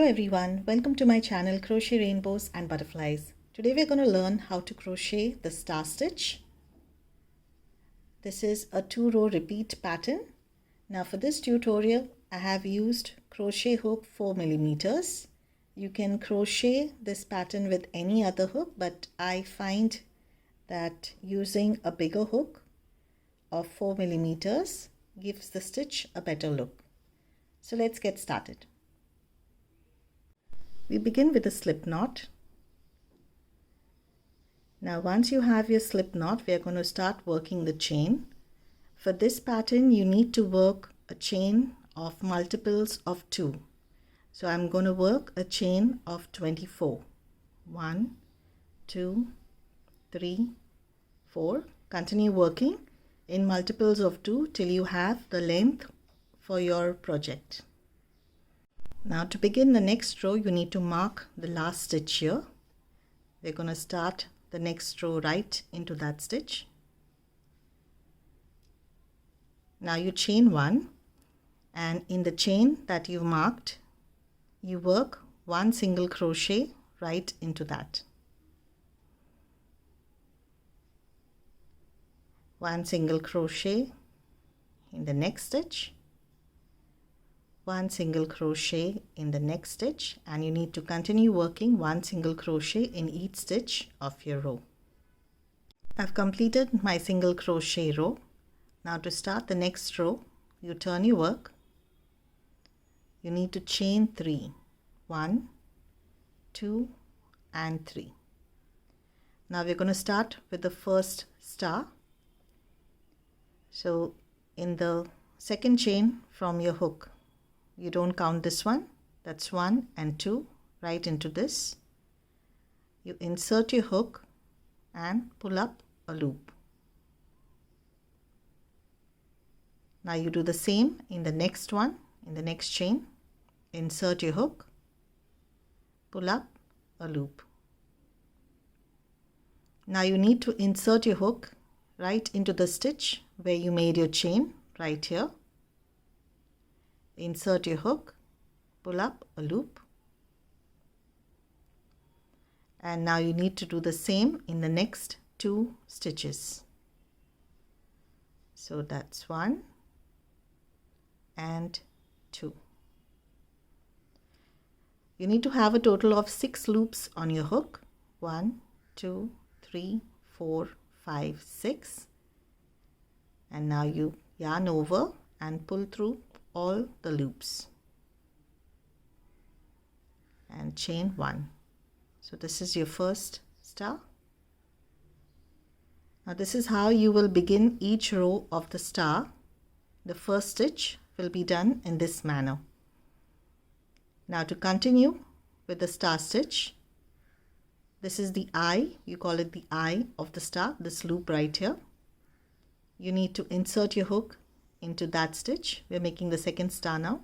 everyone, welcome to my channel Crochet Rainbows and Butterflies. Today we're going to learn how to crochet the star stitch. This is a 2-row repeat pattern. Now for this tutorial I have used crochet hook 4mm. You can crochet this pattern with any other hook, but I find that using a bigger hook of 4mm gives the stitch a better look. So let's get started. We begin with a slip knot. Now once you have your slip knot, we are going to start working the chain. For this pattern you need to work a chain of multiples of 2. So I'm going to work a chain of 24. 1, 2, 3, 4. Continue working in multiples of 2 till you have the length for your project. Now to begin the next row, you need to mark the last stitch here. We're going to start the next row right into that stitch. Now you chain 1, and in the chain that you've marked, you work 1 single crochet right into that. 1 single crochet in the next stitch. 1 single crochet in the next stitch, and you need to continue working 1 single crochet in each stitch of your row. I've completed my single crochet row. Now to start the next row, you turn your work. You need to chain 3. 1, 2 and 3. Now we're going to start with the first star. So in the second chain from your hook, you don't count this one, that's 1 and 2 right into this. You insert your hook and pull up a loop. Now you do the same in the next one, in the next chain. Insert your hook, pull up a loop. Now you need to insert your hook right into the stitch where you made your chain, right here. Insert your hook, pull up a loop, and now you need to do the same in the next 2 stitches. So that's 1 and 2. You need to have a total of 6 loops on your hook. 1, 2, 3, 4, 5, 6. And now you yarn over and pull through all the loops and chain 1. So this is your first star. Now this is how you will begin each row of the star. The first stitch will be done in this manner. Now to continue with the star stitch, this is the eye, you call it the eye of the star, this loop right here. You need to insert your hook into that stitch. We're making the second star now.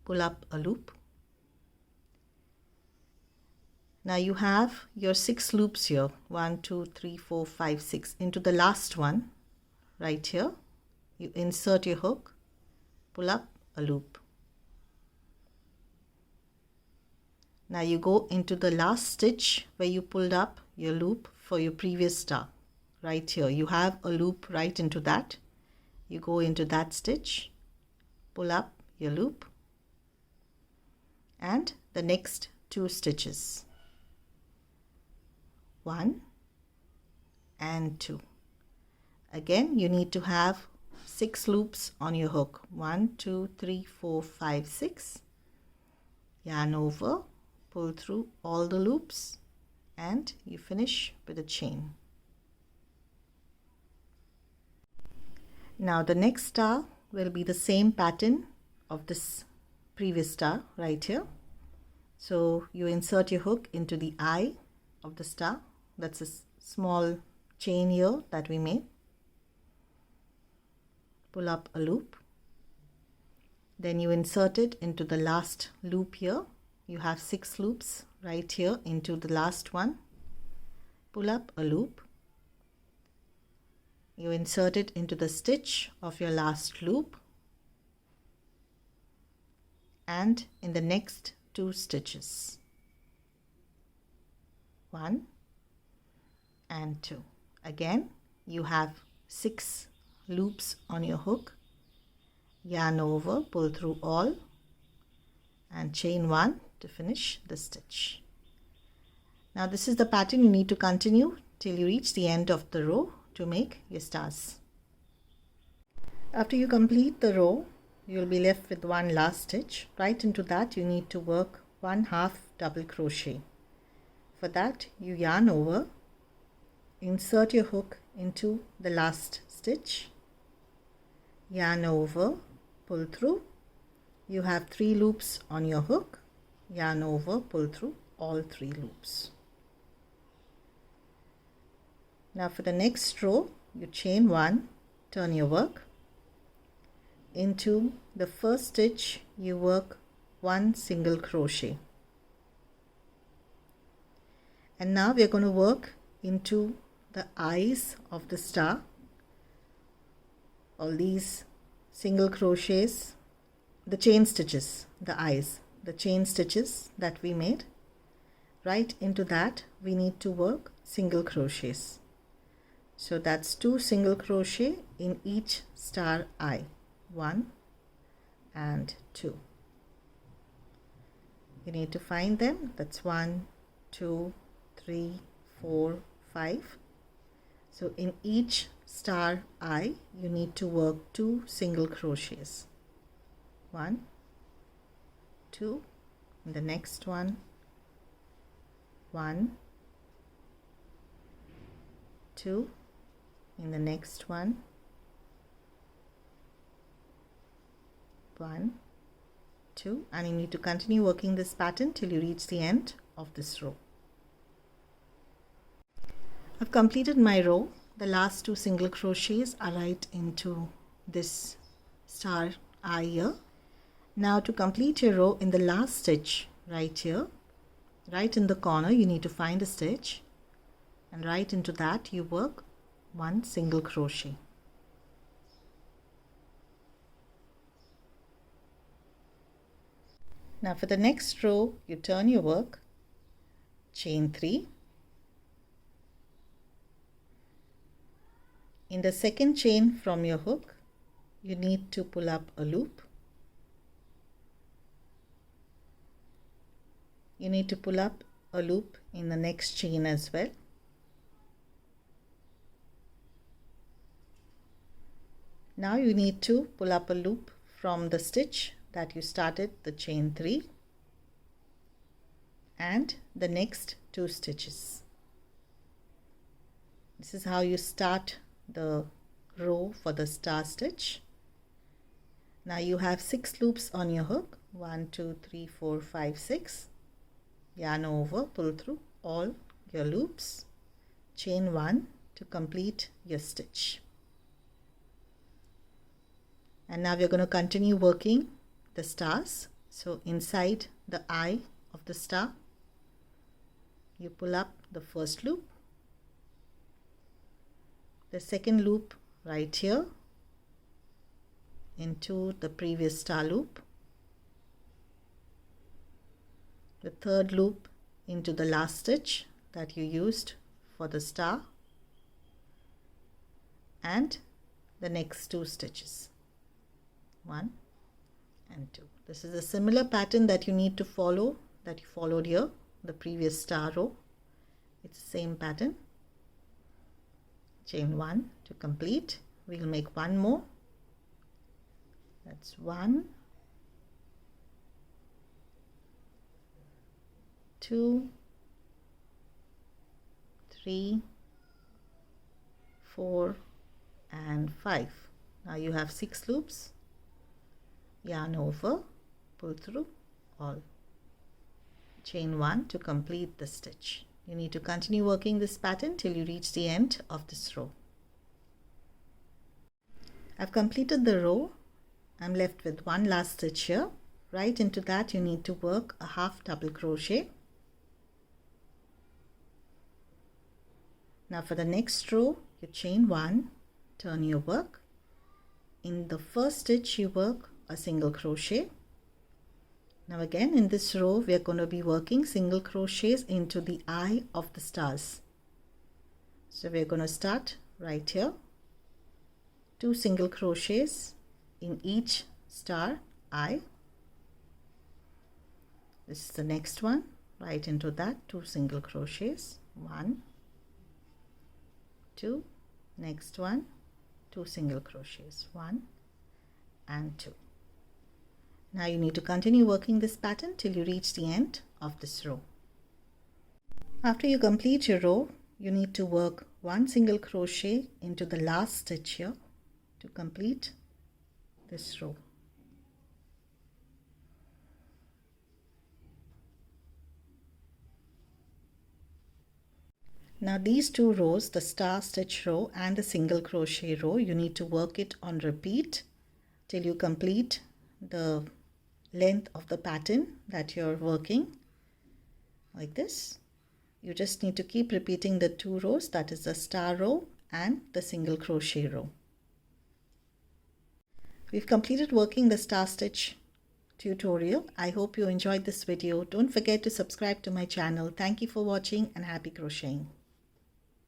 Pull up a loop. Now you have your 6 loops here. 1, 2, 3, 4, 5, 6. Into the last one right here, you insert your hook, pull up a loop. Now you go into the last stitch where you pulled up your loop for your previous star. Right here you have a loop right into that. You go into that stitch, pull up your loop, and the next 2 stitches. 1 and 2. Again you need to have 6 loops on your hook. 1, 2, 3, 4, 5, 6. Yarn over, pull through all the loops, and you finish with a chain. Now the next star will be the same pattern of this previous star right here. So you insert your hook into the eye of the star. That's a small chain here that we made. Pull up a loop. Then you insert it into the last loop here. You have 6 loops right here into the last one. Pull up a loop. You insert it into the stitch of your last loop and in the next 2 stitches. 1 and 2. Again, you have 6 loops on your hook. Yarn over, pull through all, and chain 1 to finish the stitch. Now this is the pattern you need to continue till you reach the end of the row to make your stars. After you complete the row, you will be left with one last stitch. Right into that you need to work 1/2 double crochet. For that you yarn over, insert your hook into the last stitch, yarn over, pull through. You have 3 loops on your hook, yarn over, pull through all 3 loops. Now for the next row, you chain 1, turn your work. Into the first stitch, you work 1 single crochet. And now we are going to work into the eyes of the star. All these single crochets, the chain stitches, the eyes, the chain stitches that we made, right into that we need to work single crochets. So that's 2 single crochet in each star eye, 1 and 2. You need to find them. That's 1, 2, 3, 4, 5. So in each star eye you need to work 2 single crochets. 1, 2, in the next one, 1, 2, in the next one, 1, 2, and you need to continue working this pattern till you reach the end of this row. I've completed my row. The last 2 single crochets are right into this star eye here. Now to complete your row, in the last stitch right here, right in the corner, you need to find a stitch, and right into that you work 1 single crochet. Now for the next row, you turn your work, chain 3. In the second chain from your hook, you need to pull up a loop. You need to pull up a loop in the next chain as well. Now you need to pull up a loop from the stitch that you started, the chain 3, and the next 2 stitches. This is how you start the row for the star stitch. Now you have 6 loops on your hook, 1, 2, 3, 4, 5, 6. Yarn over, pull through all your loops, chain 1 to complete your stitch. And now we're going to continue working the stars. So inside the eye of the star, you pull up the first loop, the second loop right here into the previous star loop, the third loop into the last stitch that you used for the star, and the next 2 stitches, 1 and 2. This is a similar pattern that you need to follow, that you followed here, the previous star row. It's the same pattern. Chain 1 to complete. We'll make 1 more. That's 1, 2, 3, 4 and 5. Now you have 6 loops. Yarn over, pull through all, chain 1 to complete the stitch. You need to continue working this pattern till you reach the end of this row. I've completed the row. I'm left with 1 last stitch here. Right into that you need to work a half double crochet. Now for the next row, you chain 1, turn your work. In the first stitch you work a single crochet, Now again in this row we are going to be working single crochets into the eye of the stars. So we are going to start right here, 2 single crochets in each star eye. This is the next one, right into that, 2 single crochets, 1, 2, next one, 2 single crochets, 1 and 2. Now you need to continue working this pattern till you reach the end of this row. After you complete your row, you need to work 1 single crochet into the last stitch here to complete this row. Now these 2 rows, the star stitch row and the single crochet row, you need to work it on repeat till you complete the length of the pattern that you're working, like this. You just need to keep repeating the 2 rows, that is the star row and the single crochet row. We've completed working the star stitch tutorial. I hope you enjoyed this video. Don't forget to subscribe to my channel. Thank you for watching and happy crocheting.